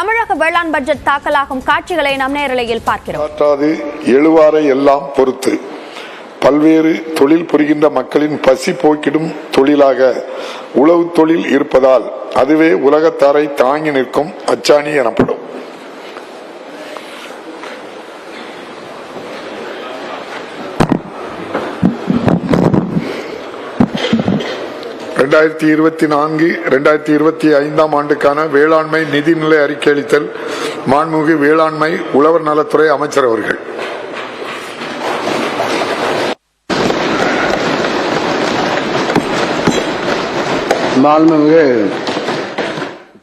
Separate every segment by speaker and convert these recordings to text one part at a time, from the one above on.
Speaker 1: தமிழக வேளாண் பட்ஜெட் தாக்கலாகும் காட்சிகளை நம் நேரலையில் பார்க்கிறோம்.
Speaker 2: எழுவாரை எல்லாம் பொறுத்து பல்வேறு தொழில் புரிகின்ற மக்களின் பசி போக்கிடும் தொழிலாக உழவு தொழில் இருப்பதால் அதுவே உலகத்தாரை தாங்கி நிற்கும் அச்சாணி எனப்படும். ரெண்டாயிரத்தி 24-2025 ஆண்டுக்கான வேளாண்மை நிதிநிலை அறிக்கை அளித்தல் மாண்புமிகு வேளாண்மை உழவர் நலத்துறை அமைச்சர் அவர்கள்.
Speaker 3: மாண்புமிகு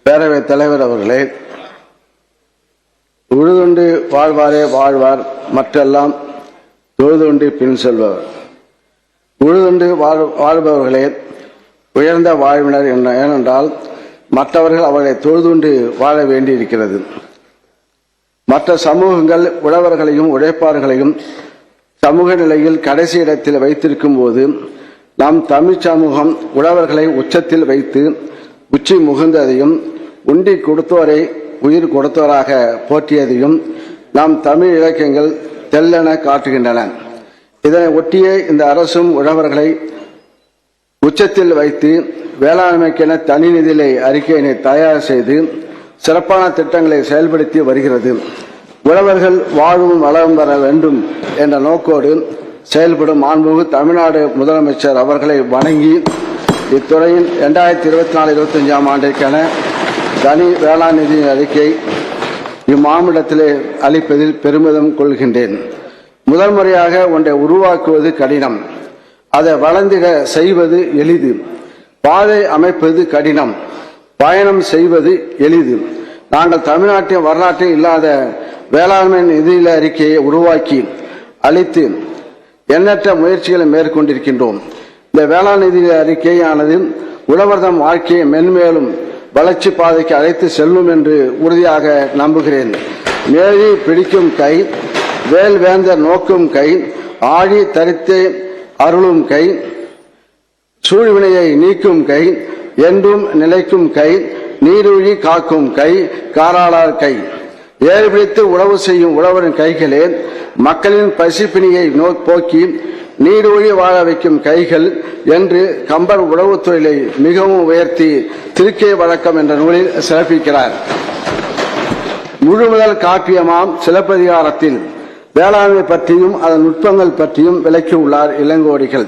Speaker 3: பேரவைத் தலைவர் அவர்களே, உழுதுண்டு வாழ்வாரே வாழ்வார், மற்றெல்லாம் தொழுதுண்டு பின் செல்பவர். உழுதுண்டு வாழ்பவர்களே உயர்ந்த வாழ்வினர். ஏனென்றால் மற்றவர்கள் அவர்களை தொழுதுண்டு வாழ வேண்டியிருக்கிறது. மற்ற சமூகங்கள் உழவர்களையும் உழைப்பாளர்களையும் சமூக நிலையில் கடைசி இடத்தில் வைத்திருக்கும் போது நம் தமிழ் சமூகம் உழவர்களை உச்சத்தில் வைத்து உச்சி முகுந்ததையும் உண்டி கொடுத்தோரை உயிர் கொடுத்தோராக போற்றியதையும் நம் தமிழ் இலக்கியங்கள் தெல்லென காட்டுகின்றன. இதனை ஒட்டியே இந்த அரசும் உழவர்களை உச்சத்தில் வைத்து வேளாண்மைக்கென தனி நிதிநிலை அறிக்கையினை தயார் செய்து சிறப்பான திட்டங்களை செயல்படுத்தி வருகிறது. உழவர்கள் வாழும் வளம் பெற வேண்டும் என்ற நோக்கோடு செயல்படும் மாண்புமிகு தமிழ்நாடு முதலமைச்சர் அவர்களை வணங்கி இத்துறையின் 2024-25 ஆண்டிற்கான தனி வேளாண் நிதி அறிக்கை இம்மாநிலத்திலே அளிப்பதில் பெருமிதம் கொள்கின்றேன். முதல் முறையாக ஒன்றை உருவாக்குவது கடினம், அதை வளர்ந்திட செய்வது எளிது. பாதை அமைப்பது கடினம், பயணம் செய்வது எளிது. நாங்கள் தமிழ்நாட்டின் வரலாற்றில் இல்லாத வேளாண்மை நிதிநிலை அறிக்கையை உருவாக்கி அளித்து எண்ணற்ற முயற்சிகளை மேற்கொண்டிருக்கின்றோம். இந்த வேளாண் நிதிநிலை அறிக்கையானது உழவர்தம் வாழ்க்கையை மென்மேலும் வளர்ச்சி பாதைக்கு அழைத்து செல்லும் என்று உறுதியாக நம்புகிறேன். மேலி பிடிக்கும் கை, வேல் வேந்தர் நோக்கும் கை, ஆழி தரித்தே அருளும் கை, சூழ்வினையை நீக்கும் கை, என்றும் நிலைக்கும் கை, நீரூழி காக்கும் கை, காராளார் கை. ஏறு பிடித்து உழவு செய்யும் உழவரின் கைகளே மக்களின் பசிப்பிணியை போக்கி நீரூழி வாழ வைக்கும் கைகள் என்று கம்பர் உழவு தொழிலை மிகவும் உயர்த்தி திருக்கை வழக்கம் என்ற நூலில் சிறப்பிக்கிறார். முழுமுதல் காப்பியமாம் சிலப்பதிகாரத்தில் வேளாண்மை பற்றியும் அதன் நுட்பங்கள் பற்றியும் விளக்கியுள்ளார் இளங்கோடிகள்.